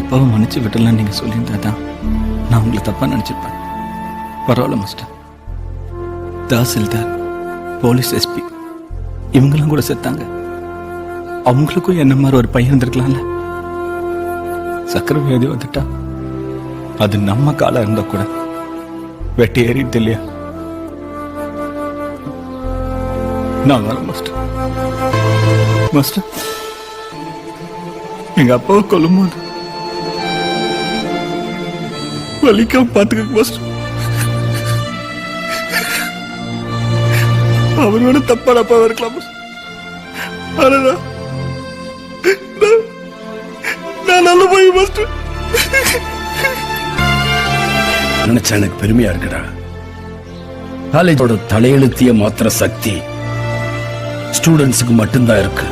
அப்பாவை மன்னிச்சு விட்டலாம் நீங்க சொல்லியிருந்தா தான் நான் உங்களை தப்பா நினைச்சிருப்பேன். பரவாயில்ல மாஸ்டர். தாசில்தார், போலீஸ் எஸ்பி இவங்கெல்லாம் கூட செத்தாங்க. அவங்களுக்கும் என்ன மாதிரி ஒரு பையன் இருந்திருக்கலாம்ல. சக்கரை வியாதி வந்துட்டா அது நம்ம காலம் இருந்தா கூட வெட்டி ஏறிட்டு இல்லையா? நான் வரேன் மாஸ்டர். மாஸ்டர், எங்க அப்பாவை கொல்லும்போது வலிக்காம பாத்துக்க மாஸ்டர். அவரோட தப்பான அப்பாவா இருக்கலாம். ஆனா நான் நல்ல போய் மாஸ்டர் நினைச்சா எனக்கு பெருமையா இருக்குடா. காலேஜோட தலையெழுத்திய மாத்திர சக்தி ஸ்டூடெண்ட்ஸுக்கு மட்டும்தான் இருக்கு.